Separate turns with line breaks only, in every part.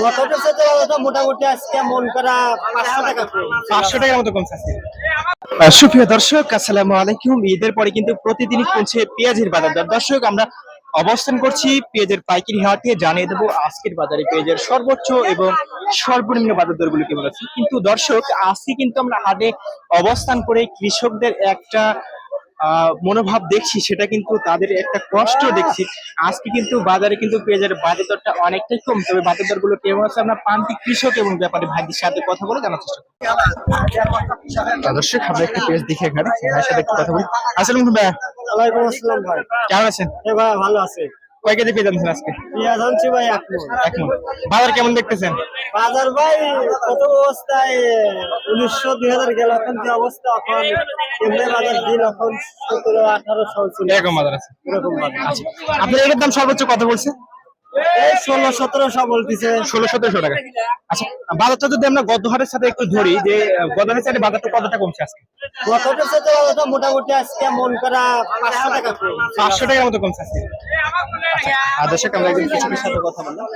গতটা সাথে মোটামুটি আজকে মন করা 500 টাকা করে।
500 টাকার মতো কমছে আজকে। সুপ্রিয় দর্শক, আসসালামু আলাইকুম। ঈদের পরে কিন্তু প্রতিদিনই কমছে পেঁয়াজের বাজার দর। দর্শক, আমরা অবস্থান করছি পেঁয়াজের পাইকারি হাটে। জানিয়ে দেবো আজকের বাজারে পেঁয়াজের সর্বোচ্চ এবং সর্বনিম্ন বাজার দরগুলো কেমন আছে। কিন্তু দর্শক, আজকে কিন্তু আমরা হাটে অবস্থান করে কৃষকদের একটা মনোভাব দেখছি, সেটা কিন্তু তাদের একটা কষ্ট দেখছি। আজকে কিন্তু বাজারে কিন্তু পেঁয়াজের বাজার দরটা অনেকটাই কম, তবে বাজার দরগুলো কেমন আছে আমরা প্রান্তিক কৃষক এবং ব্যাপারী ভাইদের সাথে কথা বলে জানার চেষ্টা করি। দর্শক, আমরা একটা পেঁয়াজ দেখি এখানে, ভাইয়ের সাথে একটু কথা বলি। আসসালামু ভাই।
ওয়ালাইকুম আসসালাম ভাই।
কেমন আছেন?
ভাই ভালো আছে।
কয় কেজি পেঁয়াজ আনছেন আজকে?
পেঁয়াজ আনছি ভাই 1 মণ।
বাজার কেমন দেখতেছেন?
বাজার ভাই প্রথম অবস্থায় 1900-2000 গেল, এখন যে অবস্থা এখন এমনি বাজার দিন এখন 1700-1800 ছিল,
এরকম বাজার আছে।
এরকম বাজার।
আচ্ছা, আপনার এর দাম সর্বোচ্চ কত বলছে?
এই 1600-1700 বলতেছে।
1600-1700 টাকা। আচ্ছা, বাজারটা যদি আমরা গত হাটের সাথে একটু ধরি, যে গত হাটের সাথে বাজারটা কতটা কমছে আজকে?
গতটা সাথে মোটামুটি আজকে মন করা 500 টাকা করে।
500 টাকার মতো কমছে আজকে। আর দর্শক, আমরা একজন কৃষকের সাথে কথা বললাম।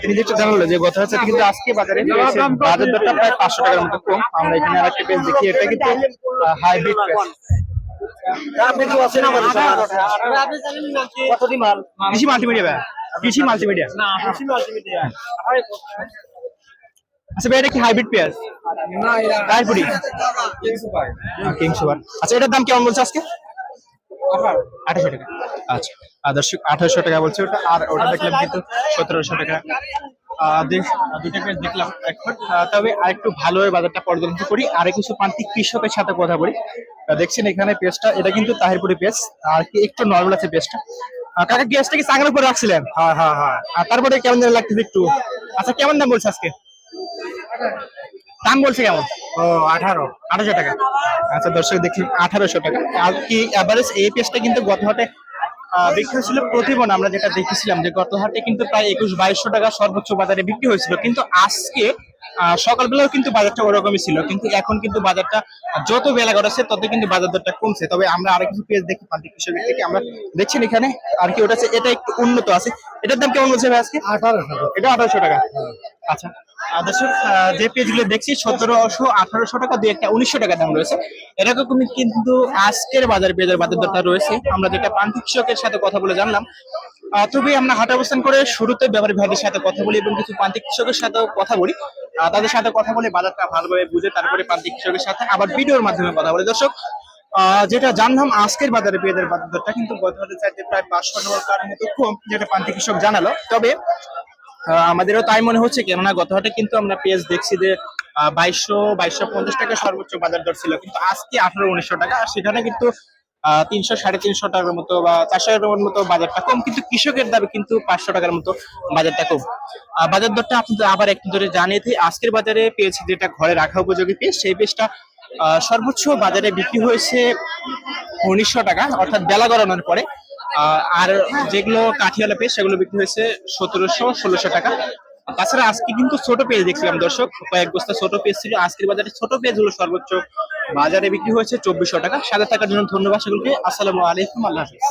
তিনি যেটা জানালেন যে গত হাটের সাথে কিন্তু আজকে বাজারে বাজার দরটা প্রায় 500 টাকার মতো কম। আমরা এখানে আরেকটা পেজ দেখি, এটা কিন্তু হাইব্রিড পেজ।
আপনি কি আছেন আমাদের সাথে? আপনি জানেন না কি কতটি মাল?
কৃষি মাল্টিমিডিয়া ভাই, কৃষি মাল্টিমিডিয়া।
না, কৃষি মাল্টিমিডিয়া।
আচ্ছা ভাই, এটা কি হাইব্রিড পেঁয়াজ?
না, এটা
রায়পুরি কিং সুপার। আচ্ছা, এটার দাম কেমন বলছে আজকে? 1800 টাকা। আচ্ছা, দর্শক 1800 টাকা বলছে ওটা, আর ওটা দেখলাম কিন্তু 1700 টাকা। দুটো পেঁয়াজ দেখলাম এখন, তবে আরেকটু ভালোভাবে বাজারটা পর্যবেক্ষণ করি, আর কিছু প্রান্তিক কৃষকের সাথে কথা বলি। দেখছেন এখানে পেঁয়াজটা, এটা কিন্তু তাহিরপুরি পেঁয়াজ, আর কি একটু নরমাল আছে পেঁয়াজটা। কাকা, পেঁয়াজটা কি চাঙার উপরে রাখছিলেন?
হ্যাঁ হ্যাঁ হ্যাঁ।
আর তারপরে কেমন যেন লাগতেছে একটু। আচ্ছা, কেমন দাম বলছে আজকে? দাম বলছে কেমন?
ও 1800
টাকা। আচ্ছা দর্শক, দেখি 1800 টাকা। আর কি এভারেজ এই পেঁয়াজটা কিন্তু গত হাটে বিক্রি হয়েছিল প্রতিমন, আমরা যেটা দেখেছিলাম যে গত হাটে কিন্তু প্রায় 21-2200 টাকা সর্বোচ্চ বাজারে বিক্রি হয়েছিল। কিন্তু আজকে সকালবেলাও কিন্তু বাজারটা ওরকমই ছিল, কিন্তু এখন কিন্তু বাজারটা যত বেলা গড়াচ্ছে তত কিন্তু বাজার দরটা কমছে। তবে আমরা আরো কিছু পেঁয়াজ দেখি প্রান্তিক কৃষকের থেকে, আমরা দেখছেন এখানে আর কি ওটা এটা একটু উন্নত আছে। এটার দাম কেমন বলছে ভাই আজকে?
1800।
এটা 1800 টাকা। আচ্ছা, দর্শক, যে পেজগুলো দেখছি 1700-1800 টাকা, দুই একটা 1900 টাকা দাম রয়েছে। এরকম কিন্তু আজকের বাজার পেঁয়াজের বাজার দরটা রয়েছে, আমরা যেটা প্রান্তিক কৃষকের সাথে কথা বলে জানলাম। তবে আমরা হাট অবস্থান করে শুরুতে ব্যাপারী ভাইদের সাথে কথা বলি এবং কিছু প্রান্তিক কৃষকের সাথেও কথা বলি। তাদের সাথে কথা বলে বাজারটা ভালোভাবে বুঝে তারপরে প্রান্তিক কৃষকের সাথে আবার ভিডিওর মাধ্যমে কথা বলি। দর্শক, যেটা জানলাম আজকের বাজারে পেঁয়াজের বাজার দরটা কিন্তু গত হাটের চাইতে প্রায় 500 টাকার মতো কম, যেটা প্রান্তিক কৃষক জানালো। তবে আমাদেরও তাই মনে হচ্ছে, কেননা গত হাটে কিন্তু আমরা পেঁয়াজ দেখছি যে 2200-2250 টাকা সর্বোচ্চ বাজার দর ছিল, কিন্তু আজকে 1800-1900 টাকা। সেখানে কিন্তু 300-350 টাকার মতো বা 400 টাকার মতো বাজারটা কম, কিন্তু কৃষকের দাবি কিন্তু 500 টাকার মতো বাজারটা কম। বাজার দরটা আপনাদের আবার একটু ধরে জানিয়ে দিই। আজকের বাজারে পেঁয়াজ, যেটা ঘরে রাখা উপযোগী পেঁয়াজ, সেই পেঁয়াজটা সর্বোচ্চ বাজারে বিক্রি হয়েছে 1900 টাকা, অর্থাৎ বেলা গড়ানোর পরে। আর যেগুলো কাঠিওয়ালা পেঁয়াজ সেগুলো বিক্রি হয়েছে 1700-1600 টাকা। তাছাড়া আজকে কিন্তু ছোট পেঁয়াজ দেখছিলাম দর্শক, কয়েক বস্তা ছোট পেঁয়াজ ছিল। আজকের বাজারে ছোট পেঁয়াজ গুলো সর্বোচ্চ বাজারে বিক্রি হয়েছে 2400 টাকা। সাথে থাকার জন্য ধন্যবাদ সকলকে। আসসালামু আলাইকুম, আল্লাহ হাফেজ।